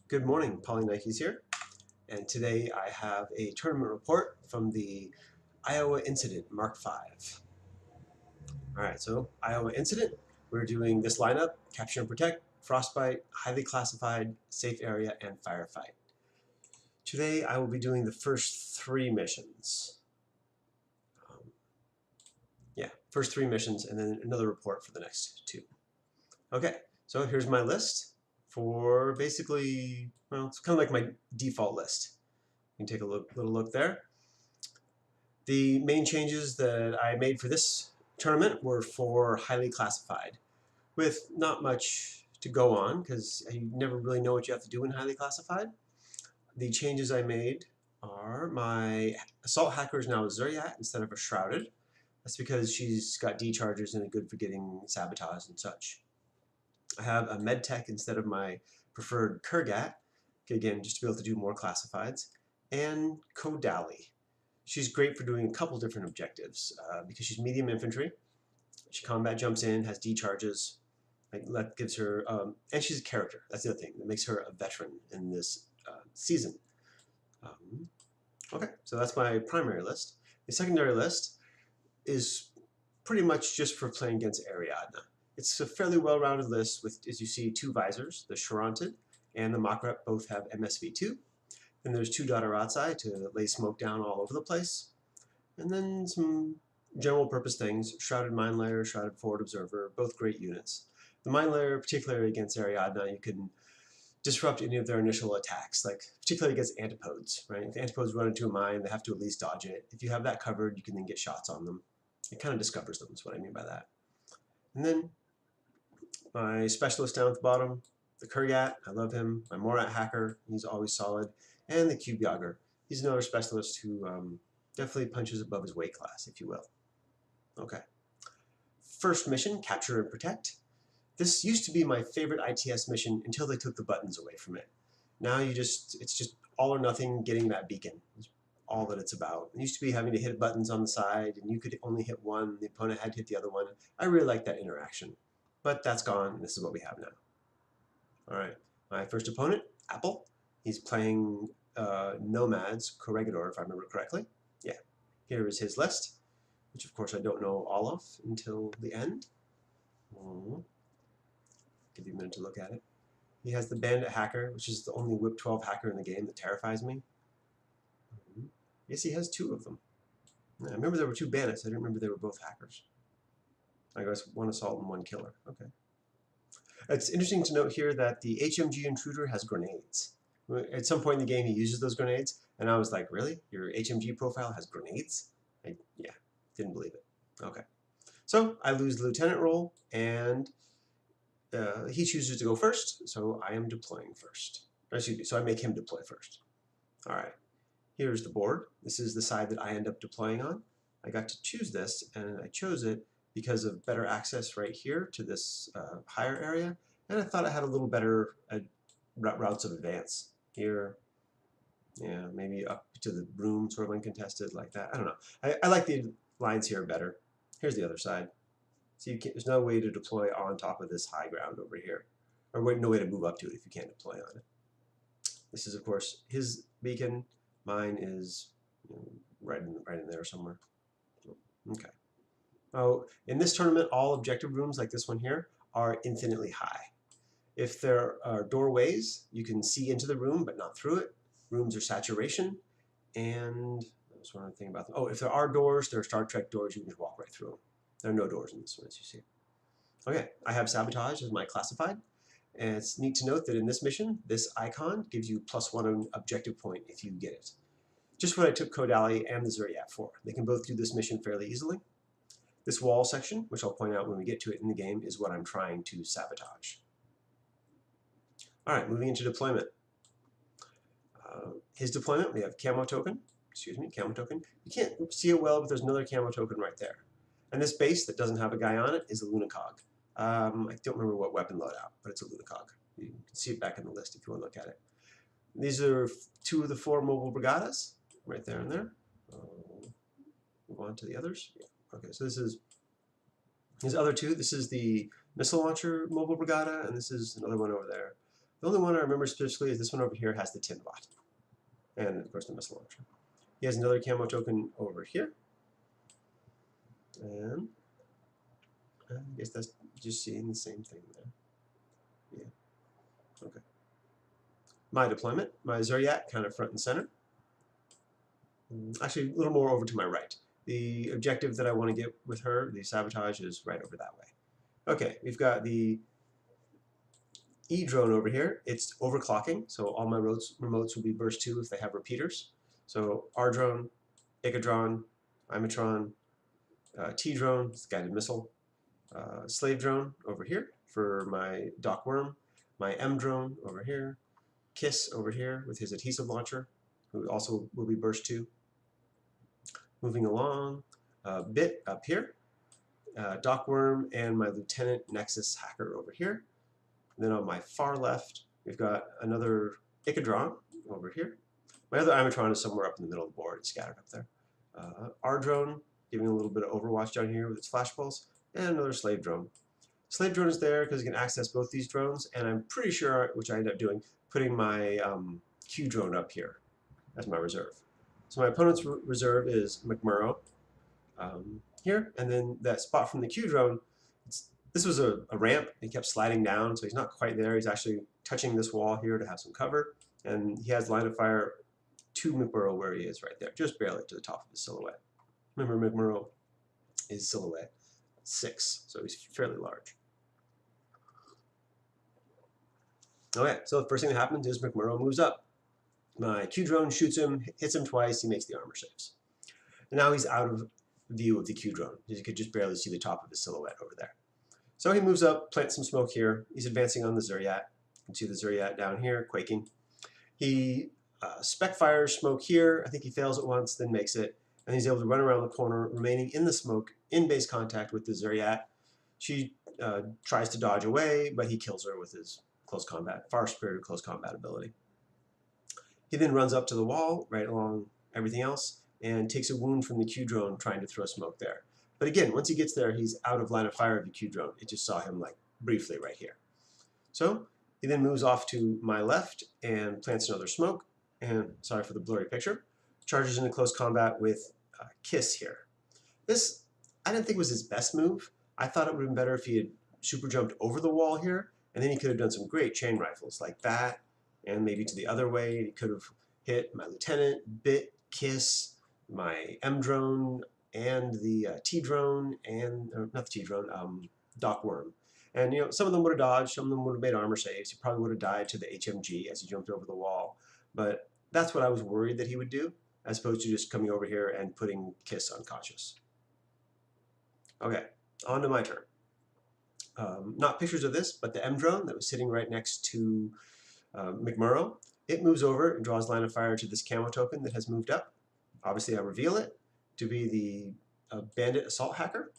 Good morning, Polynikes here, and today I have a tournament report from the Iowa Incident MK. Alright, so Iowa Incident, we're doing this lineup: Capture and Protect, Frostbite, Highly Classified, Safe Area, and Firefight. Today I will be doing the first three missions. First three missions, and then another report for the next two. Okay, so here's my list for basically, well, it's kind of like my default list. You can take a little look there. The main changes that I made for this tournament were for highly classified, with not much to go on because you never really know what you have to do in highly classified. The changes I made are my assault hacker is now a Zuriat instead of a shrouded. That's because she's got D charges and is good for getting sabotage and such. I have a med tech instead of my preferred Kurgat, again just to be able to do more classifieds, and Kodali. She's great for doing a couple different objectives because she's medium infantry. She combat jumps in, has D charges. That gives her, and she's a character. That's the other thing that makes her a veteran in this season. Okay, so that's my primary list. The secondary list is pretty much just for playing against Ariadne. It's a fairly well-rounded list with, as you see, two visors. The Charonted and the Makrep both have MSV2. Then there's two Dotterazzi to lay smoke down all over the place. And then some general purpose things: Shrouded Mine Layer, Shrouded Forward Observer, both great units. The Mine Layer, particularly against Ariadne, you can disrupt any of their initial attacks, like particularly against Antipodes, right? If Antipodes run into a mine, they have to at least dodge it. If you have that covered, you can then get shots on them. It kind of discovers them, is what I mean by that. And then my specialist down at the bottom, the Kurgat, I love him. My Morat hacker, he's always solid. And the Cube Yager, he's another specialist who definitely punches above his weight class, if you will. Okay. First mission, Capture and Protect. This used to be my favorite ITS mission until they took the buttons away from it. Now it's just all or nothing getting that beacon. It's all that it's about. It used to be having to hit buttons on the side, and you could only hit one, the opponent had to hit the other one. I really like that interaction. But that's gone, and this is what we have now. All right, my first opponent, Apple. He's playing Nomads Corregidor, if I remember correctly. Yeah, here is his list, which of course I don't know all of until the end. Give you a minute to look at it. He has the Bandit hacker, which is the only Whip 12 hacker in the game that terrifies me. Yes, he has two of them. I remember there were two bandits. I didn't remember they were both hackers. I guess one assault and one killer. Okay. It's interesting to note here that the HMG intruder has grenades. At some point in the game, he uses those grenades, and I was like, really? Your HMG profile has grenades? Yeah, didn't believe it. Okay. So I lose the lieutenant role, and he chooses to go first, so I am deploying first. Excuse me, so I make him deploy first. All right, here's the board. This is the side that I end up deploying on. I got to choose this, and I chose it because of better access right here to this higher area, and I thought I had a little better routes of advance here. Yeah, maybe up to the room, sort of uncontested, like that. I don't know. I like the lines here better. Here's the other side. So there's no way to deploy on top of this high ground over here, or no way to move up to it if you can't deploy on it. This is, of course, his beacon. Mine is right in there somewhere. Okay. Oh, in this tournament, all objective rooms like this one here are infinitely high. If there are doorways, you can see into the room but not through it. Rooms are saturation, and there's one other thing about them. Oh, if there are doors, there are Star Trek doors. You can just walk right through them. There are no doors in this one, as you see. Okay, I have Sabotage as my classified. And it's neat to note that in this mission, this icon gives you +1 objective point if you get it. Just what I took Kodali and the Zuriat for. They can both do this mission fairly easily. This wall section, which I'll point out when we get to it in the game, is what I'm trying to sabotage. All right, moving into deployment. His deployment, we have camo token. Camo token. You can't see it well, but there's another camo token right there. And this base that doesn't have a guy on it is a Lunicog. I don't remember what weapon loadout, but it's a Lunicog. You can see it back in the list if you want to look at it. These are 2 of the 4 mobile brigadas, right there and there. Move on to the others. Yeah. Okay, so this is his other 2. This is the missile launcher mobile brigada, and this is another one over there. The only one I remember specifically is this one over here has the tin bot. And of course the missile launcher. He has another camo token over here. And I guess that's just seeing the same thing there. Yeah. Okay. My deployment, my Zuriat kind of front and center. Actually, a little more over to my right. The objective that I want to get with her, the sabotage, is right over that way. Okay, we've got the E drone over here. It's overclocking, so all my remotes will be burst 2 if they have repeaters. So R drone, Icadron, Imatron, T drone, it's a guided missile, slave drone over here for my Doc Worm, my M drone over here, Kiss over here with his adhesive launcher, who also will be burst 2. Moving along, Bit up here, Doc Worm, and my Lieutenant Nexus hacker over here. And then on my far left, we've got another Icadron over here. My other Imatron is somewhere up in the middle of the board, it's scattered up there. R drone, giving a little bit of overwatch down here with its flash pulse, and another slave drone. Slave drone is there because you can access both these drones, and I'm pretty sure, which I ended up doing, putting my Q drone up here as my reserve. So my opponent's reserve is McMurrow here, and then that spot from the Q drone, this was a ramp. He kept sliding down, so he's not quite there. He's actually touching this wall here to have some cover, and he has line of fire to McMurrow where he is right there, just barely to the top of his silhouette. Remember, McMurrow is silhouette 6, so he's fairly large. Okay, so the first thing that happens is McMurrow moves up. My Q drone shoots him, hits him twice, he makes the armor saves. And now he's out of view of the Q drone. You could just barely see the top of his silhouette over there. So he moves up, plants some smoke here. He's advancing on the Zuriat. You can see the Zuriat down here, quaking. He spec fires smoke here. I think he fails it once, then makes it. And he's able to run around the corner, remaining in the smoke, in base contact with the Zuriat. She tries to dodge away, but he kills her with his close combat, far superior close combat ability. He then runs up to the wall, right along everything else, and takes a wound from the Q drone trying to throw smoke there. But again, once he gets there, he's out of line of fire of the Q drone. It just saw him like briefly right here. So he then moves off to my left and plants another smoke, and sorry for the blurry picture, charges into close combat with Kiss here. This, I didn't think was his best move. I thought it would have been better if he had super jumped over the wall here, and then he could have done some great chain rifles like that, and maybe to the other way. He could have hit my Lieutenant, Bit, Kiss, my M drone, and the T drone, and not the T drone, Doc Worm. And you know, some of them would have dodged, some of them would have made armor saves. He probably would have died to the HMG as he jumped over the wall. But that's what I was worried that he would do, as opposed to just coming over here and putting Kiss unconscious. Okay, on to my turn. Not pictures of this, but the M drone that was sitting right next to McMurrow. It moves over and draws line of fire to this camo token that has moved up. Obviously, I reveal it to be the bandit assault hacker,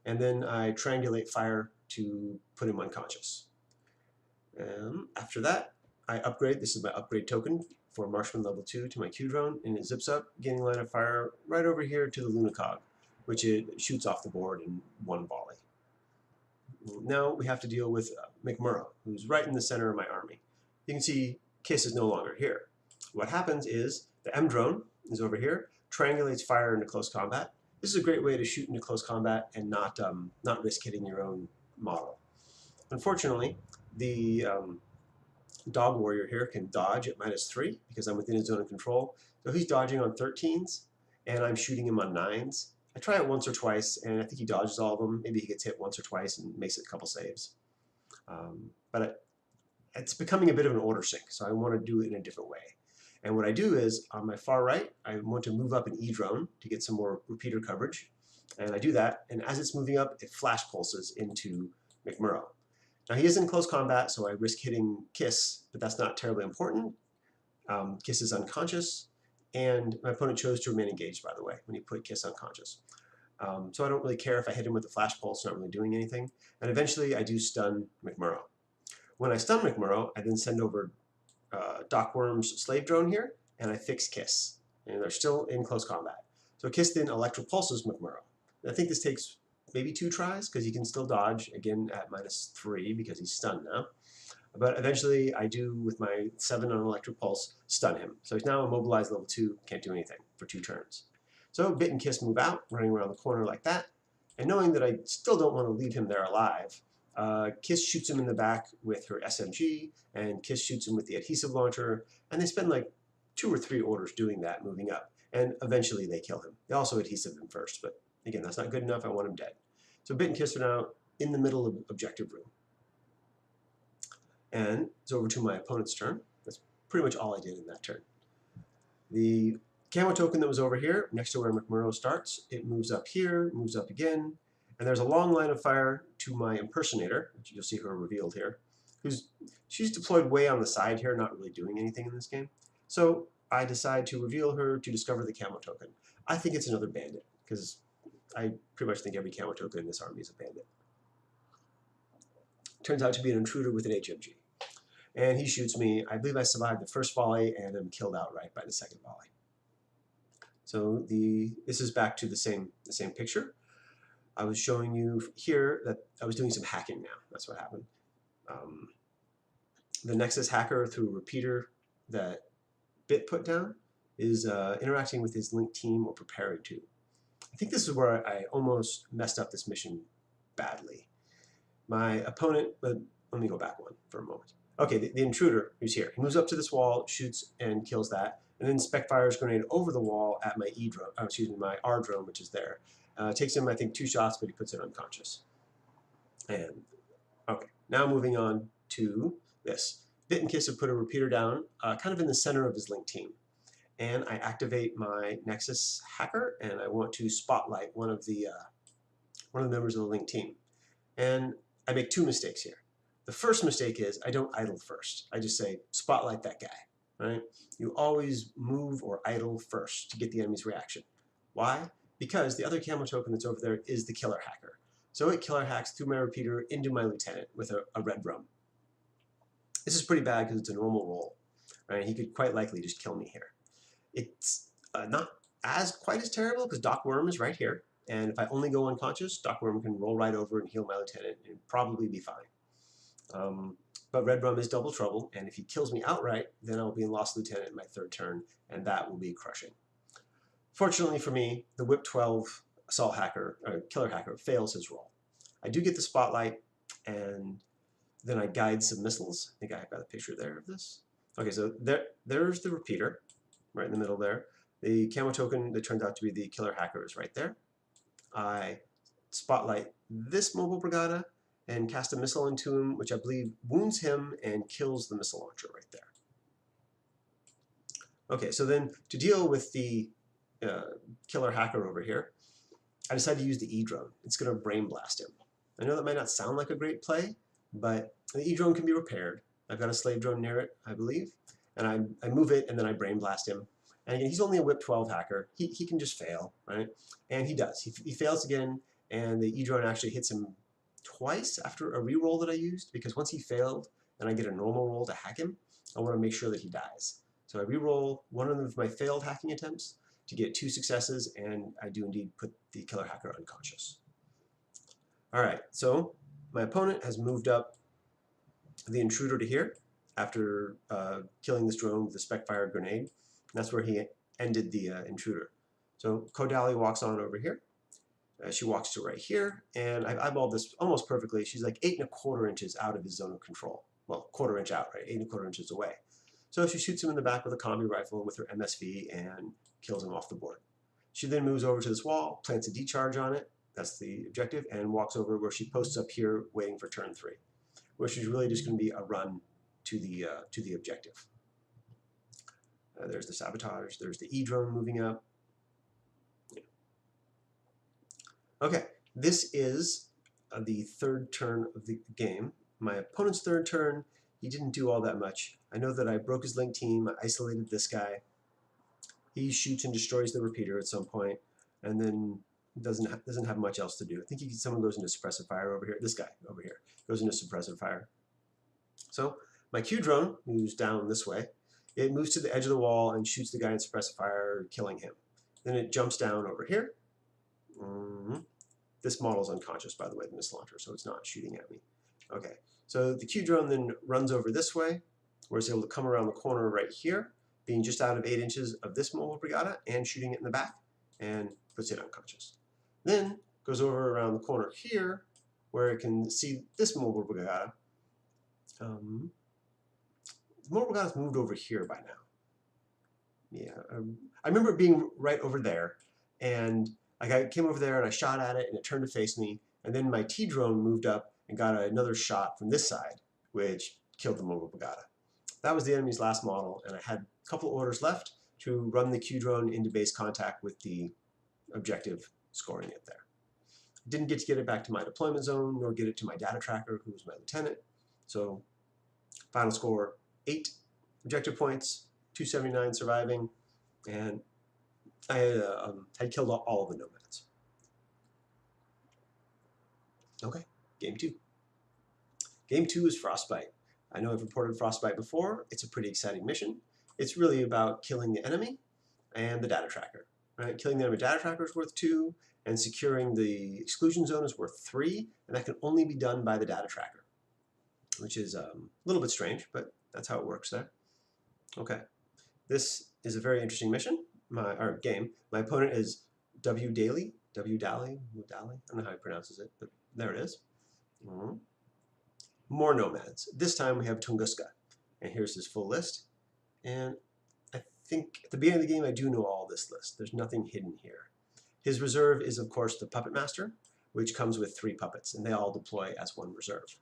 and then I triangulate fire to put him unconscious. After that, I upgrade. This is my upgrade token for Marksman level 2 to my Q drone, and it zips up, gaining line of fire right over here to the Lunacog, which it shoots off the board in one volley. Now we have to deal with McMurrow, who's right in the center of my army. You can see Kiss is no longer here. What happens is the M drone is over here, triangulates fire into close combat. This is a great way to shoot into close combat and not risk hitting your own model. Unfortunately, the Dog Warrior here can dodge at -3 because I'm within his zone of control. So he's dodging on 13s, and I'm shooting him on 9s. I try it once or twice, and I think he dodges all of them. Maybe he gets hit once or twice and makes a couple saves. But it's becoming a bit of an order sync, so I want to do it in a different way. And what I do is, on my far right, I want to move up an E drone to get some more repeater coverage. And I do that, and as it's moving up, it flash pulses into McMurrow. Now he is in close combat, so I risk hitting Kiss, but that's not terribly important. Kiss is unconscious, and my opponent chose to remain engaged, by the way, when he put Kiss unconscious. So I don't really care if I hit him with a flash pulse, not really doing anything. And eventually I do stun McMurrow. When I stun McMurrow, I then send over Doc Worm's slave drone here, and I fix Kiss. And they're still in close combat. So Kiss then electropulses McMurrow. And I think this takes maybe 2 tries, because he can still dodge, again at -3, because he's stunned now. But eventually I do, with my 7 on electric pulse, stun him. So he's now immobilized level 2, can't do anything for 2 turns. So Bit and Kiss move out, running around the corner like that. And knowing that I still don't want to leave him there alive, Kiss shoots him in the back with her SMG, and Kiss shoots him with the adhesive launcher, and they spend like 2 or 3 orders doing that, moving up. And eventually they kill him. They also adhesive him first, but again, that's not good enough. I want him dead. So Bit and Kiss are now in the middle of objective room. And it's over to my opponent's turn. That's pretty much all I did in that turn. The camo token that was over here, next to where McMurrow starts, it moves up here, moves up again, and there's a long line of fire to my impersonator, which you'll see her revealed here, she's deployed way on the side here, not really doing anything in this game. So I decide to reveal her to discover the camo token. I think it's another bandit, because I pretty much think every camo token in this army is a bandit. Turns out to be an intruder with an HMG. And he shoots me. I believe I survived the first volley and am killed outright by the second volley. So this is back to the same picture. I was showing you here that I was doing some hacking now. That's what happened. The Nexus hacker, through a repeater that Bit put down, is interacting with his link team, or preparing to. I think this is where I almost messed up this mission badly. My opponent, but let me go back one for a moment. Okay, the intruder who's here. He moves up to this wall, shoots and kills that, and then Spec fires a grenade over the wall at my my R drone, which is there. Takes him, I think, 2 shots, but he puts it unconscious. And okay, now moving on to this. Bit and Kiss have put a repeater down, kind of in the center of his link team. And I activate my Nexus hacker, and I want to spotlight one of the members of the link team. And I make 2 mistakes here. The first mistake is I don't idle first. I just say, spotlight that guy, right? You always move or idle first to get the enemy's reaction. Why? Because the other camo token that's over there is the killer hacker. So it killer hacks through my repeater into my lieutenant with a red rum. This is pretty bad because it's a normal roll, right? He could quite likely just kill me here. It's not quite as terrible because Doc Worm is right here. And if I only go unconscious, Doc Worm can roll right over and heal my lieutenant and probably be fine. But Red Rum is double trouble, and if he kills me outright, then I'll be in Lost Lieutenant in my 3rd turn, and that will be crushing. Fortunately for me, the Whip 12 assault hacker, or killer hacker, fails his roll. I do get the spotlight, and then I guide some missiles. I think I've got a picture there of this. Okay, so there's the repeater, right in the middle there. The camo token that turns out to be the killer hacker is right there. I spotlight this mobile brigada and cast a missile into him, which I believe wounds him and kills the missile launcher right there. Okay, so then to deal with the killer hacker over here, I decided to use the E-drone. It's going to brain blast him. I know that might not sound like a great play, but the E-drone can be repaired. I've got a slave drone near it, I believe, and I move it and then I brain blast him. And again, he's only a Whip 12 hacker. He can just fail, right? And he does. He fails again, and the E-drone actually hits him twice after a reroll that I used, because once he failed and I get a normal roll to hack him, I want to make sure that he dies. So I reroll one of my failed hacking attempts to get 2 successes, and I do indeed put the killer hacker unconscious. All right, so my opponent has moved up the intruder to here after killing this drone with a spec-fired grenade. That's where he ended the intruder. So Kodali walks on over here. She walks to right here, and I've eyeballed this almost perfectly. She's like 8 1/4 inches out of his zone of control. Well, 1/4 inch out, right? 8 1/4 inches away. So she shoots him in the back with a combi rifle with her MSV and kills him off the board. She then moves over to this wall, plants a decharge on it. That's the objective, and walks over where she posts up here, waiting for turn 3, which is really just going to be a run to the objective. There's the sabotage. There's the E-drone moving up. Okay, this is the 3rd turn of the game. My opponent's 3rd turn, he didn't do all that much. I know that I broke his link team, I isolated this guy. He shoots and destroys the repeater at some point, and then doesn't have much else to do. I think someone goes into suppressive fire over here. This guy over here goes into suppressive fire. So my Q drone moves down this way. It moves to the edge of the wall and shoots the guy in suppressive fire, killing him. Then it jumps down over here. This model's unconscious, by the way, the missile launcher, so it's not shooting at me. Okay, so the Q drone then runs over this way, where it's able to come around the corner right here, being just out of 8 inches of this mobile brigada and shooting it in the back, and puts it unconscious. Then goes over around the corner here, where it can see this mobile brigada. The mobile brigada's moved over here by now. Yeah, I remember it being right over there, and like I came over there and I shot at it, and it turned to face me, and then my T drone moved up and got another shot from this side, which killed the mobile brigada. That was the enemy's last model, and I had a couple orders left to run the Q drone into base contact with the objective, scoring it there. Didn't get to get it back to my deployment zone, nor get it to my data tracker, who was my lieutenant. So final score 8 objective points, 279 surviving, and I had killed all of the nomads. Okay, game 2. Game 2 is Frostbite. I know I've reported Frostbite before. It's a pretty exciting mission. It's really about killing the enemy and the data tracker. Right? Killing the enemy data tracker is worth 2, and securing the exclusion zone is worth 3, and that can only be done by the data tracker, which is a little bit strange, but that's how it works there. Okay, this is a very interesting mission, or game. My opponent is W. Daly, I don't know how he pronounces it, but there it is. More nomads. This time we have Tunguska, and here's his full list. And I think at the beginning of the game I do know all this list. There's nothing hidden here. His reserve is of course the Puppet Master, which comes with 3 puppets, and they all deploy as 1 reserve.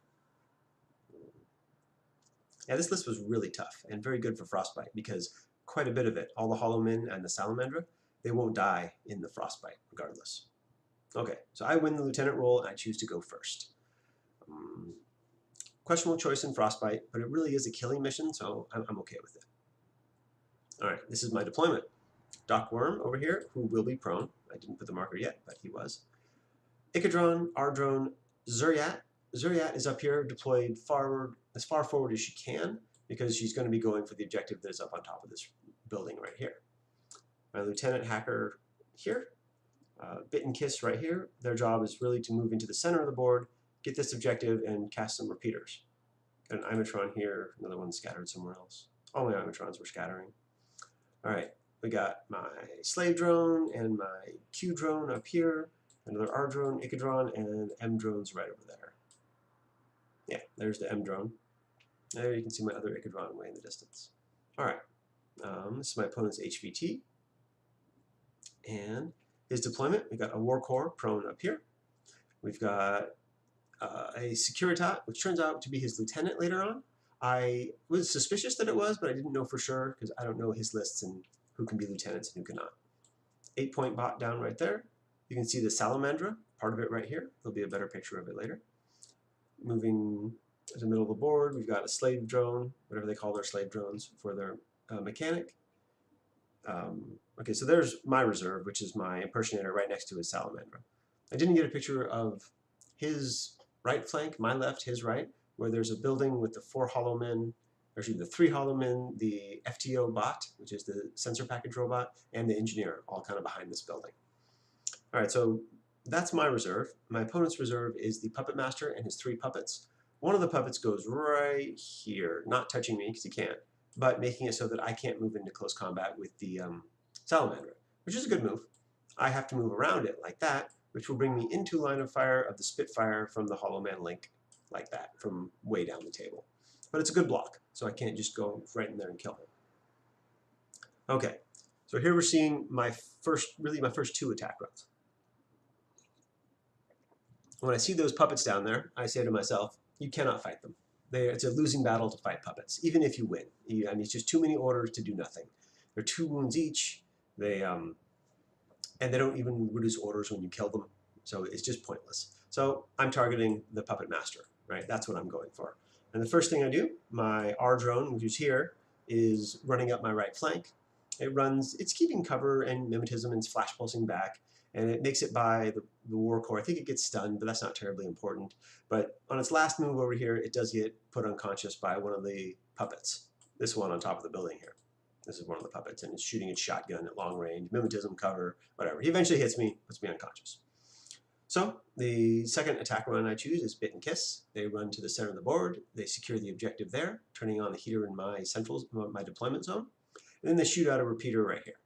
Yeah, this list was really tough and very good for Frostbite because quite a bit of it, all the Hollow Men and the Salamandra, they won't die in the Frostbite regardless. Okay, so I win the lieutenant role and I choose to go first. Questionable choice in Frostbite, but it really is a killing mission, so I'm okay with it. All right, this is my deployment. Doc Worm over here, who will be prone. I didn't put the marker yet, but he was. Icadron, Ardrone, Zuriat. Zuriat is up here, deployed forward, as far forward as she can, because she's going to be going for the objective that is up on top of this building right here. My Lieutenant Hacker here, Bit and Kiss right here. Their job is really to move into the center of the board, get this objective, and cast some repeaters. Got an Imatron here, another one scattered somewhere else. All my Imatrons were scattering. All right, we got my Slave Drone and my Q Drone up here, another R Drone, Icadron, and M Drones right over there. Yeah, there's the M Drone. There you can see my other Icadron way in the distance. All right, this is my opponent's HVT. And his deployment, we got a War Corps prone up here. We've got a Securitat, which turns out to be his lieutenant later on. I was suspicious that it was, but I didn't know for sure because I don't know his lists and who can be lieutenants and who cannot. 8-point bot down right there. You can see the Salamandra, part of it right here. There'll be a better picture of it later. Moving to the middle of the board, we've got a slave drone, whatever they call their slave drones for their mechanic. Okay, so there's my reserve, which is my impersonator right next to his Salamandra. I didn't get a picture of his right flank, my left, his right, where there's a building with the 4 Hollow Men, actually the 3 Hollow Men, the FTO bot, which is the sensor package robot, and the engineer, all kind of behind this building. All right, so that's my reserve. My opponent's reserve is the Puppet Master and his 3 puppets. One of the puppets goes right here, not touching me because he can't, but making it so that I can't move into close combat with the Salamander, which is a good move. I have to move around it like that, which will bring me into line of fire of the Spitfire from the Hollow Man Link, like that, from way down the table. But it's a good block, so I can't just go right in there and kill him. Okay, so here we're seeing my first 2 attack runs. When I see those puppets down there, I say to myself, you cannot fight them. It's a losing battle to fight puppets, even if you win. I mean, it's just too many orders to do nothing. They're 2 wounds each. And they don't even reduce orders when you kill them, so it's just pointless. So I'm targeting the Puppet Master, right? That's what I'm going for. And the first thing I do, my R drone, which is here, is running up my right flank. It's keeping cover and mimetism and flash pulsing back, and it makes it by the War Corps. I think it gets stunned, but that's not terribly important. But on its last move over here, it does get put unconscious by one of the puppets. This one on top of the building here. This is one of the puppets, and it's shooting its shotgun at long range, mimetism, cover, whatever. He eventually hits me, puts me unconscious. So the second attack run I choose is Bit and Kiss. They run to the center of the board. They secure the objective there, turning on the heater in my my deployment zone. And then they shoot out a repeater right here.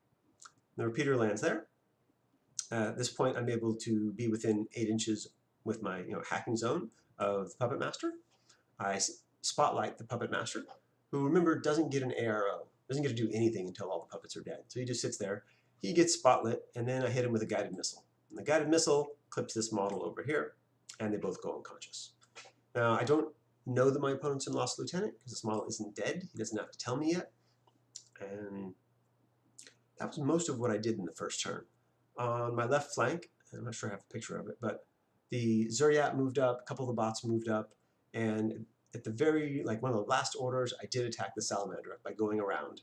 The repeater lands there. At this point, I'm able to be within 8 inches with my hacking zone of the Puppet Master. I spotlight the Puppet Master, who, remember, doesn't get an ARO, doesn't get to do anything until all the puppets are dead. So he just sits there. He gets spotlit, and then I hit him with a guided missile. And the guided missile clips this model over here, and they both go unconscious. Now, I don't know that my opponent's in Lost Lieutenant, because this model isn't dead. He doesn't have to tell me yet. And that was most of what I did in the first turn. On my left flank, I'm not sure I have a picture of it, but the Zuriat moved up, a couple of the bots moved up, and at the very, one of the last orders, I did attack the Salamander by going around.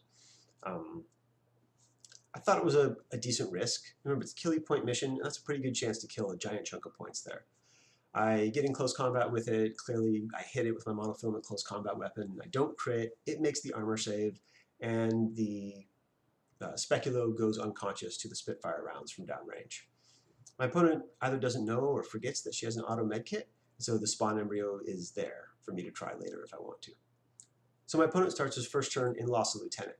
I thought it was a decent risk. Remember, it's a kill point mission, and that's a pretty good chance to kill a giant chunk of points there. I get in close combat with it. Clearly, I hit it with my monofilament close combat weapon. I don't crit. It makes the armor save, and the Speculo goes unconscious to the Spitfire rounds from downrange. My opponent either doesn't know or forgets that she has an auto medkit, so the spawn embryo is there for me to try later if I want to. So my opponent starts his first turn in Lost Lieutenant.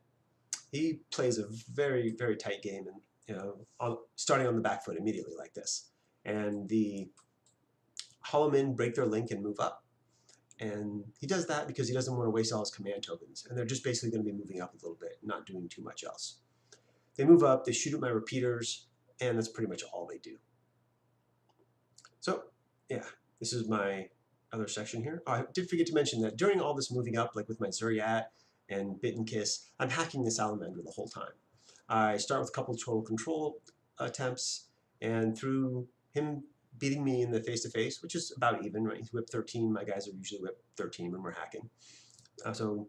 He plays a very, very tight game, and starting on the back foot immediately like this. And the Hollow Men break their link and move up. And he does that because he doesn't want to waste all his command tokens. And they're just basically going to be moving up a little bit, not doing too much else. They move up, they shoot at my repeaters, and that's pretty much all they do. So, yeah, this is my other section here. Oh, I did forget to mention that during all this moving up, like with my Zuriat and Bit and Kiss, I'm hacking the Salamander the whole time. I start with a couple of total control attempts, and through him beating me in the face-to-face, which is about even, right? He's whip 13. My guys are usually whip 13 when we're hacking. So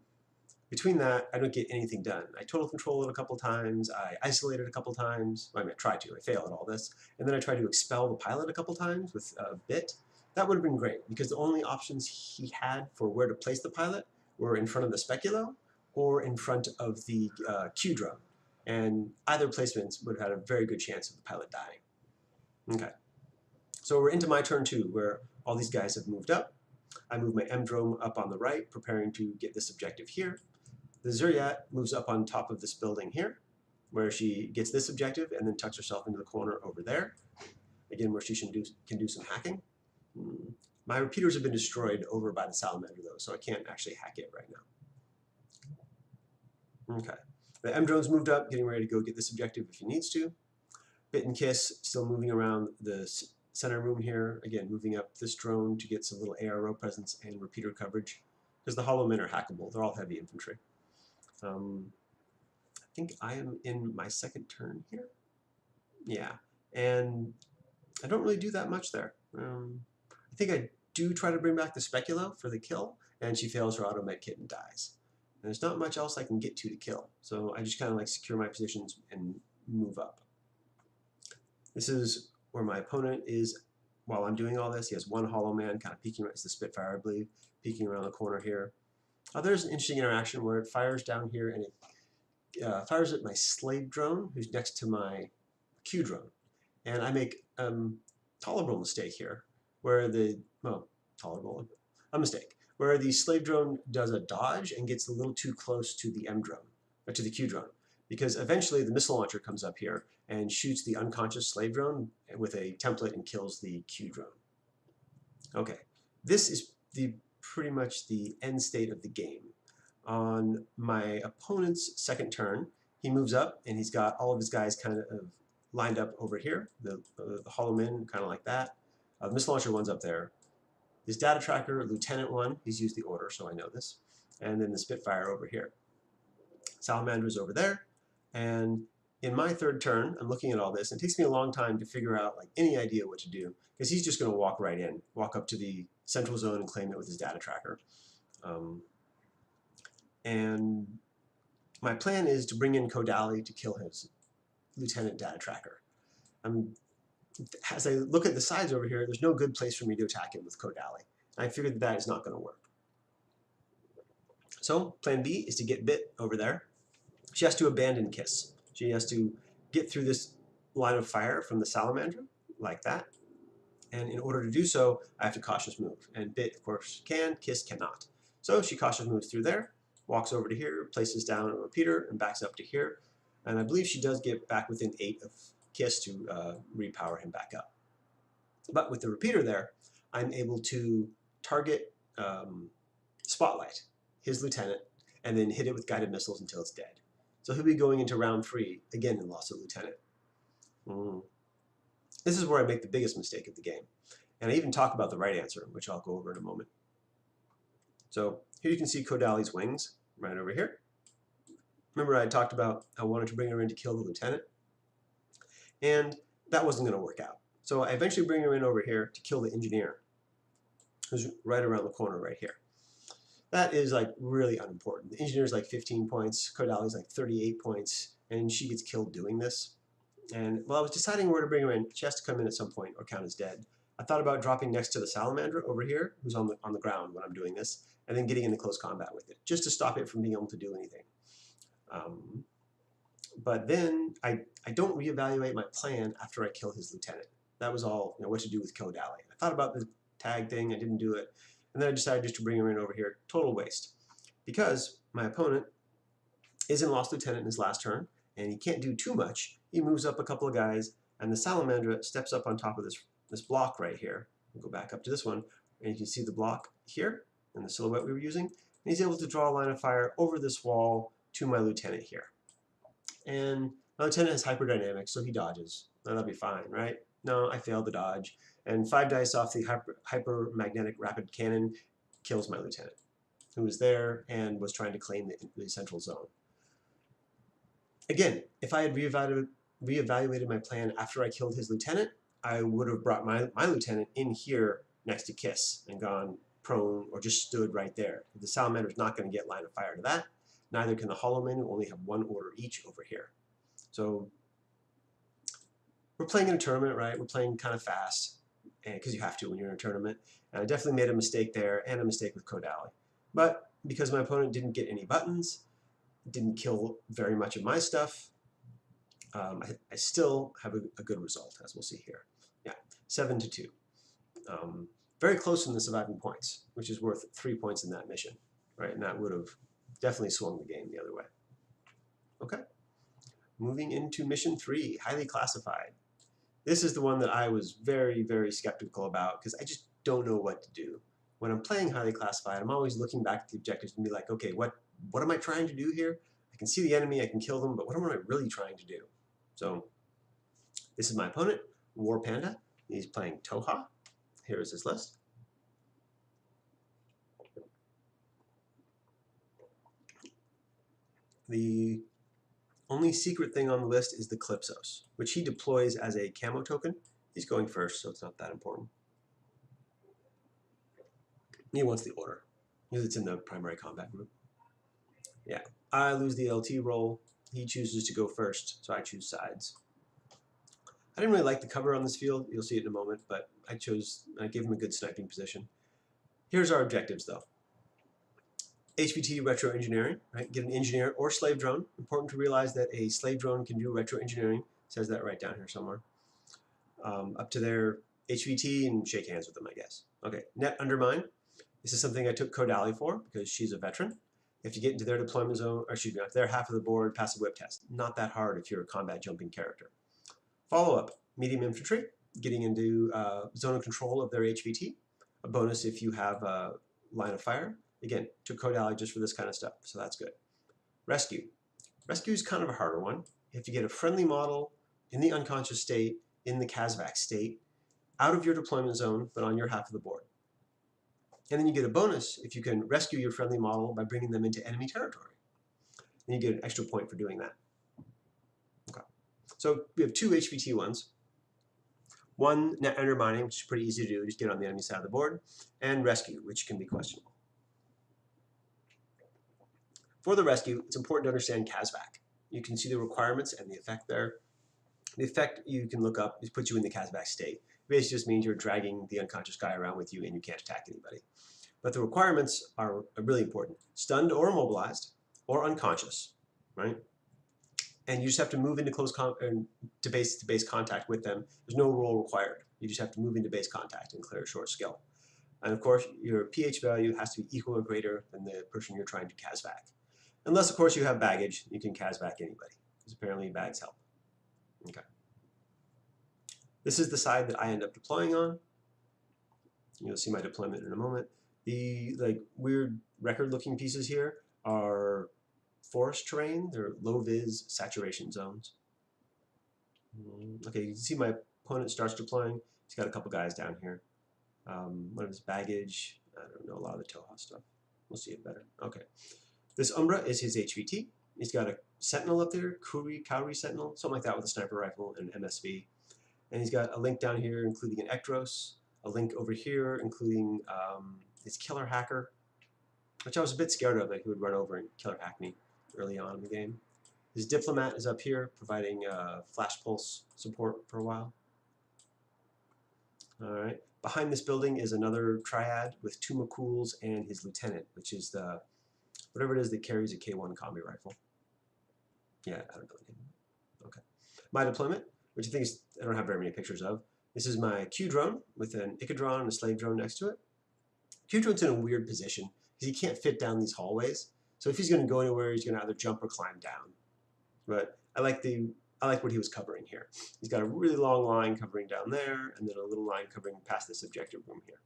between that, I don't get anything done. I total control it a couple times. I isolate it a couple times. Well, I mean, I try to. I fail at all this. And then I try to expel the pilot a couple times with a bit. That would have been great, because the only options he had for where to place the pilot were in front of the Speculo or in front of the Q drone. And either placements would have had a very good chance of the pilot dying. Okay. So we're into my turn 2, where all these guys have moved up. I move my M-drone up on the right, preparing to get this objective here. The Zuriat moves up on top of this building here, where she gets this objective and then tucks herself into the corner over there. Again, where she can do some hacking. My repeaters have been destroyed over by the Salamander, though, so I can't actually hack it right now. Okay. The M-drone's moved up, getting ready to go get this objective if he needs to. Bit and Kiss still moving around the center room here. Again, moving up this drone to get some little ARO presence and repeater coverage, because the Hollow Men are hackable. They're all heavy infantry. I think I am in my second turn here. Yeah, and I don't really do that much there. I think I do try to bring back the Speculo for the kill, and she fails her auto med kit and dies. And there's not much else I can get to kill, so I just kind of secure my positions and move up. This is where my opponent is while I'm doing all this. He has one Hollow Man kind of peeking, it's the Spitfire, I believe, peeking around the corner here. There's an interesting interaction where it fires down here, and it fires at my slave drone, who's next to my Q drone. And I make a tolerable mistake here, where a mistake, where the slave drone does a dodge and gets a little too close to the M drone, or to the Q drone, because eventually the missile launcher comes up here and shoots the unconscious slave drone with a template and kills the Q drone. Okay, this is pretty much the end state of the game. On my opponent's second turn, he moves up and he's got all of his guys kind of lined up over here. The Hollow Men, kind of like that. The missile launcher one's up there. His data tracker, Lieutenant 1, he's used the order, so I know this. And then the Spitfire over here. Salamander's over there. And in my third turn, I'm looking at all this, and it takes me a long time to figure out any idea what to do, because he's just going to walk right in, walk up to the central zone and claim it with his data tracker. And my plan is to bring in Kodali to kill his Lieutenant data tracker. As I look at the sides over here, there's no good place for me to attack him with Kodali. I figured that is not going to work. So plan B is to get Bit over there. She has to abandon Kiss. She has to get through this line of fire from the Salamander, like that. And in order to do so, I have to cautious move. And Bit, of course, can, Kiss cannot. So she cautious moves through there, walks over to here, places down a repeater, and backs up to here. And I believe she does get back within 8 of Kiss to repower him back up. But with the repeater there, I'm able to target Spotlight, his lieutenant, and then hit it with guided missiles until it's dead. So he'll be going into round 3, again in loss of lieutenant. This is where I make the biggest mistake of the game. And I even talk about the right answer, which I'll go over in a moment. So here you can see Kodali's wings, right over here. Remember I talked about I wanted to bring her in to kill the lieutenant? And that wasn't going to work out. So I eventually bring her in over here to kill the engineer, who's right around the corner right here. That is like really unimportant. The engineer's like 15 points, Kodali's like 38 points, and she gets killed doing this. And while I was deciding where to bring her in, she has to come in at some point or count as dead. I thought about dropping next to the salamander over here, who's on the ground when I'm doing this, and then getting into close combat with it, just to stop it from being able to do anything. But then I don't reevaluate my plan after I kill his lieutenant. That was all, what to do with Kodali. I thought about the tag thing, I didn't do it, and then I decided just to bring her in over here. Total waste. Because my opponent is in lost lieutenant in his last turn, and he can't do too much. He moves up a couple of guys, and the Salamandra steps up on top of this block right here. We'll go back up to this one, and you can see the block here, and the silhouette we were using, and he's able to draw a line of fire over this wall to my lieutenant here. And my lieutenant has hyperdynamics, so he dodges. That'll be fine, right? No, I failed the dodge, and 5 dice off the hypermagnetic rapid cannon kills my lieutenant, who was there and was trying to claim the central zone. Again, if I had reevaluated my plan after I killed his lieutenant, I would have brought my lieutenant in here next to Kiss and gone prone or just stood right there. The Salamander's not going to get line of fire to that. Neither can the Hollowmen, who only have 1 order each over here. So we're playing in a tournament, right? We're playing kind of fast, because you have to when you're in a tournament. And I definitely made a mistake there and a mistake with Kodali. But because my opponent didn't get any buttons, didn't kill very much of my stuff, I still have a good result, as we'll see here. Yeah, 7-2. Very close in the surviving points, which is worth 3 points in that mission, right? And that would have definitely swung the game the other way. Okay, moving into mission 3, highly classified. This is the one that I was very, very skeptical about because I just don't know what to do. When I'm playing highly classified, I'm always looking back at the objectives and be like, okay, what am I trying to do here? I can see the enemy, I can kill them, but what am I really trying to do? So this is my opponent, War Panda. He's playing Toha. Here is his list. The only secret thing on the list is the Calypsos, which he deploys as a camo token. He's going first, so it's not that important. He wants the order, because it's in the primary combat group. Yeah, I lose the LT roll. He chooses to go first, so I choose sides. I didn't really like the cover on this field. You'll see it in a moment, but I gave him a good sniping position. Here's our objectives, though. HVT retro engineering, right? Get an engineer or slave drone. Important to realize that a slave drone can do retro engineering. It says that right down here somewhere. Up to their HVT and shake hands with them, I guess. Okay, net undermine. This is something I took Kodali for because she's a veteran. You have to get into their deployment zone, or excuse me, their half of the board, pass a whip test. Not that hard if you're a combat jumping character. Follow-up, medium infantry, getting into zone of control of their HVT. A bonus if you have a line of fire. Again, took Kodali just for this kind of stuff, so that's good. Rescue. Rescue is kind of a harder one. You have to get a friendly model in the unconscious state, in the Kazvac state, out of your deployment zone, but on your half of the board. And then you get a bonus if you can rescue your friendly model by bringing them into enemy territory. And you get an extra point for doing that. Okay. So we have 2 HVT ones. One, net undermining, which is pretty easy to do, just get on the enemy side of the board, and rescue, which can be questionable. For the rescue, it's important to understand Kazvac. You can see the requirements and the effect there. The effect you can look up, it puts you in the Kazvac state. It basically just means you're dragging the unconscious guy around with you and you can't attack anybody. But the requirements are really important. Stunned or immobilized or unconscious, right? And you just have to move into close to base contact with them. There's no roll required. You just have to move into base contact and clear a short skill. And of course, your pH value has to be equal or greater than the person you're trying to cas back. Unless, of course, you have baggage, you can cas back anybody, because apparently bags help. Okay. This is the side that I end up deploying on. You'll see my deployment in a moment. The weird record-looking pieces here are forest terrain. They're low-vis saturation zones. Okay, you can see my opponent starts deploying. He's got a couple guys down here. One of his baggage. I don't know a lot of the Toho stuff. We'll see it better. Okay. This Umbra is his HVT. He's got a Sentinel up there, Kauri Sentinel, something like that with a sniper rifle and an MSV. And he's got a link down here including an Ektros, a link over here including his killer hacker, which I was a bit scared of that he would run over and killer hack me early on in the game. His Diplomat is up here providing flash pulse support for a while. All right. Behind this building is another triad with 2 McCools and his lieutenant, which is the whatever it is that carries a K1 combi rifle. Yeah, I don't know the name. Okay. My deployment, which I think is, I don't have very many pictures of. This is my Q drone with an Icadron and a slave drone next to it. Q drone's in a weird position because he can't fit down these hallways. So if he's going to go anywhere, he's going to either jump or climb down. But I like what he was covering here. He's got a really long line covering down there, and then a little line covering past this objective room here.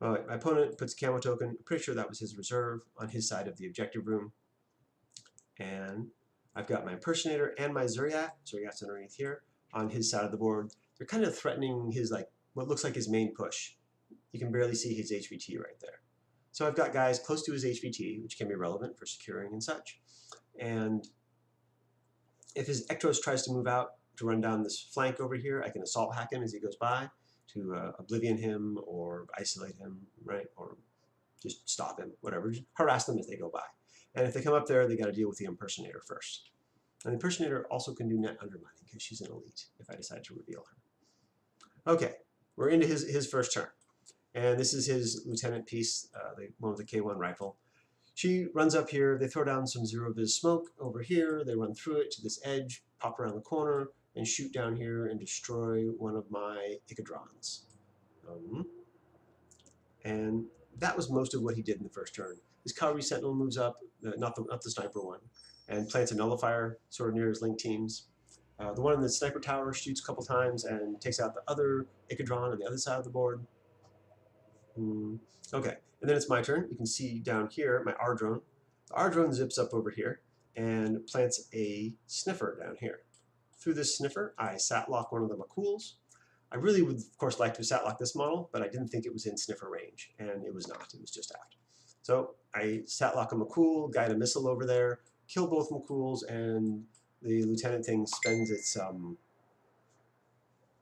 All right, my opponent puts a camo token. I'm pretty sure that was his reserve on his side of the objective room. And I've got my impersonator and my Zuriat. Zuriat's underneath here on his side of the board. They're kind of threatening his what looks like his main push. You can barely see his HVT right there. So I've got guys close to his HVT, which can be relevant for securing and such. And if his Ektros tries to move out to run down this flank over here, I can assault hack him as he goes by to oblivion him or isolate him, right? Or just stop him, whatever. Just harass them as they go by. And if they come up there, they got to deal with the impersonator first. And the impersonator also can do net undermining because she's an elite if I decide to reveal her. Okay, we're into his first turn. And this is his lieutenant piece, the one with the K1 rifle. She runs up here, they throw down some zero-vis smoke over here, they run through it to this edge, pop around the corner, and shoot down here and destroy one of my Icadrons. And that was most of what he did in the first turn. His Kauri Sentinel moves up, not the sniper one, and plants a nullifier sort of near his link teams. The one in the sniper tower shoots a couple times and takes out the other Icadron on the other side of the board. Okay, and then it's my turn. You can see down here my R drone. The R drone zips up over here and plants a sniffer down here. Through this sniffer, I sat lock one of the McCools. I really would, of course, like to sat lock this model, but I didn't think it was in sniffer range, and it was not. It was just out. So I sat lock a McCool, guide a missile over there, kill both McCools, and the lieutenant thing spends its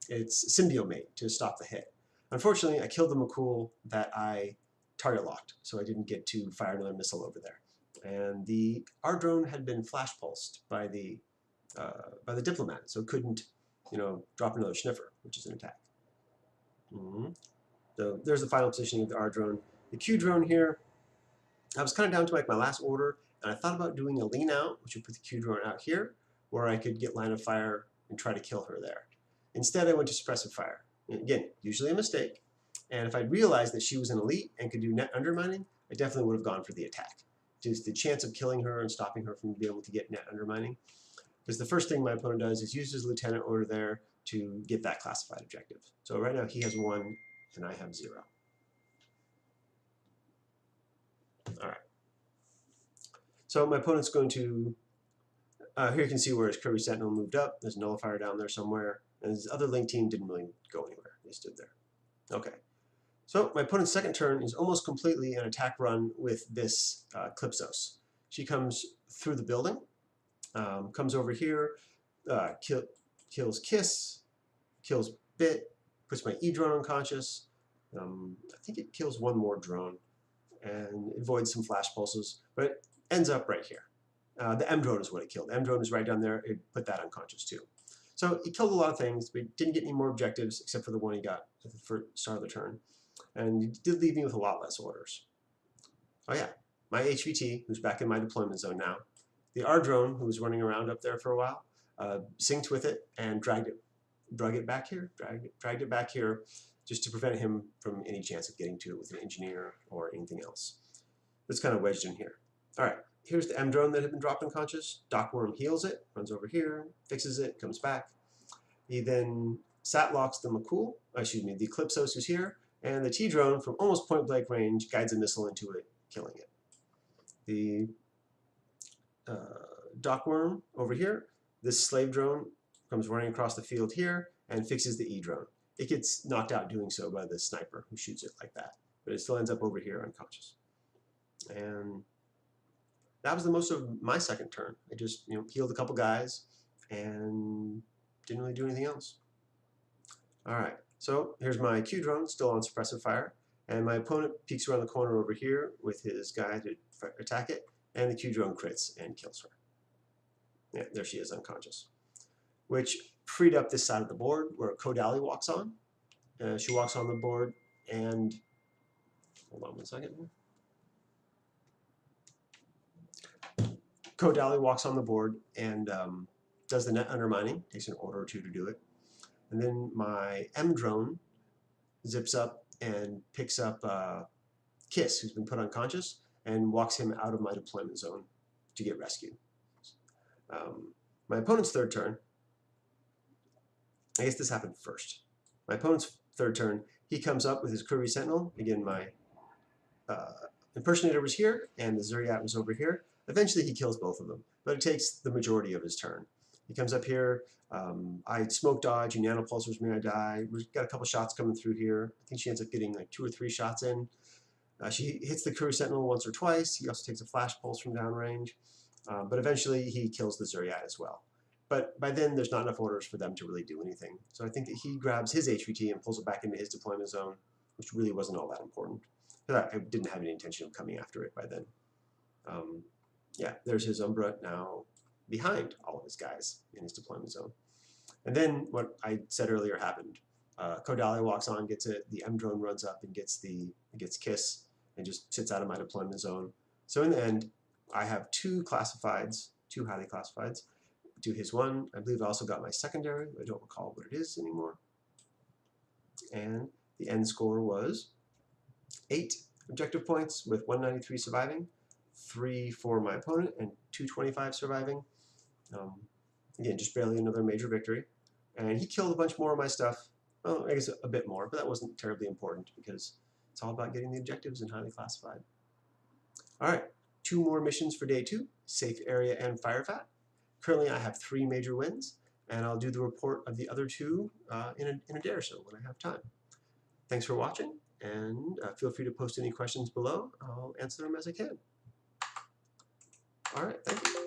symbiomate to stop the hit. Unfortunately, I killed the McCool that I target locked, so I didn't get to fire another missile over there. And the R drone had been flash pulsed by the diplomat, so it couldn't, drop another sniffer, which is an attack. So there's the final positioning of the R drone. The Q drone here, I was kind of down to my last order, and I thought about doing a lean out, which would put the Q drone out here, where I could get line of fire and try to kill her there. Instead, I went to suppressive fire. Again, usually a mistake. And if I'd realized that she was an elite and could do net undermining, I definitely would have gone for the attack. Just the chance of killing her and stopping her from being able to get net undermining. Because the first thing my opponent does is use his lieutenant order there to get that classified objective. So right now he has 1 and I have 0. All right. So my opponent's going to, here you can see where his Kauri Sentinel moved up. There's a nullifier down there somewhere. And his other link team didn't really go anywhere. They stood there. Okay. So my opponent's second turn is almost completely an attack run with this Clipsos. She comes through the building, comes over here, kills Kiss, kills Bit, puts my E drone unconscious. I think it kills one more drone and avoids some flash pulses, but it ends up right here. The M drone is what it killed. The M drone is right down there. It put that unconscious too. So he killed a lot of things, but he didn't get any more objectives except for the one he got at the start of the turn. And he did leave me with a lot less orders. Oh yeah, my HVT, who's back in my deployment zone now, the R drone, who was running around up there for a while, synced with it and dragged it drug it back here, dragged it back here, just to prevent him from any chance of getting to it with an engineer or anything else. It's kind of wedged in here. All right, here's the M drone that had been dropped unconscious. Dockworm heals it, runs over here, fixes it, comes back. He then sat locks the McCool, the Eclipsos who's here, and the T drone from almost point blank range guides a missile into it, killing it. The Dockworm over here, this slave drone comes running across the field here and fixes the E drone. It gets knocked out doing so by the sniper who shoots it like that, but it still ends up over here unconscious. And that was the most of my second turn. I just healed a couple guys and didn't really do anything else. All right, so here's my Q drone still on suppressive fire, and my opponent peeks around the corner over here with his guy to attack it, and the Q drone crits and kills her. Yeah, there she is unconscious, which freed up this side of the board where Kodali walks on. She walks on the board and, hold on one second here. Kodali walks on the board and does the net undermining, takes an order or two to do it. And then my M drone zips up and picks up Kiss, who's been put unconscious, and walks him out of my deployment zone to get rescued. My opponent's third turn, I guess this happened first. My opponent's third turn, he comes up with his Curvy Sentinel. Again, my Impersonator was here, and the Zuriat was over here. Eventually, he kills both of them, but it takes the majority of his turn. He comes up here. I smoke dodge, and nanopulsars me, I die. We've got a couple shots coming through here. I think she ends up getting like 2 or 3 shots in. She hits the Curvy Sentinel once or twice. He also takes a flash pulse from downrange. But eventually, he kills the Zuriat as well. But by then, there's not enough orders for them to really do anything. So I think that he grabs his HVT and pulls it back into his deployment zone, which really wasn't all that important. I didn't have any intention of coming after it by then. Yeah, there's his Umbra now behind all of his guys in his deployment zone. And then what I said earlier happened. Kodali walks on, gets it. The M drone runs up and gets Kiss and just sits out of my deployment zone. So in the end, I have 2 classifieds, 2 highly classifieds. Do his one. I believe I also got my secondary. I don't recall what it is anymore. And the end score was 8 objective points with 193 surviving, 3 for my opponent, and 225 surviving. Again, just barely another major victory. And he killed a bunch more of my stuff. Well, I guess a bit more, but that wasn't terribly important because it's all about getting the objectives in highly classified. All right, 2 more missions for day 2, Safe Area and Firefat. Currently, I have 3 major wins, and I'll do the report of the other 2 in a day or so when I have time. Thanks for watching, and feel free to post any questions below. I'll answer them as I can. All right, thank you.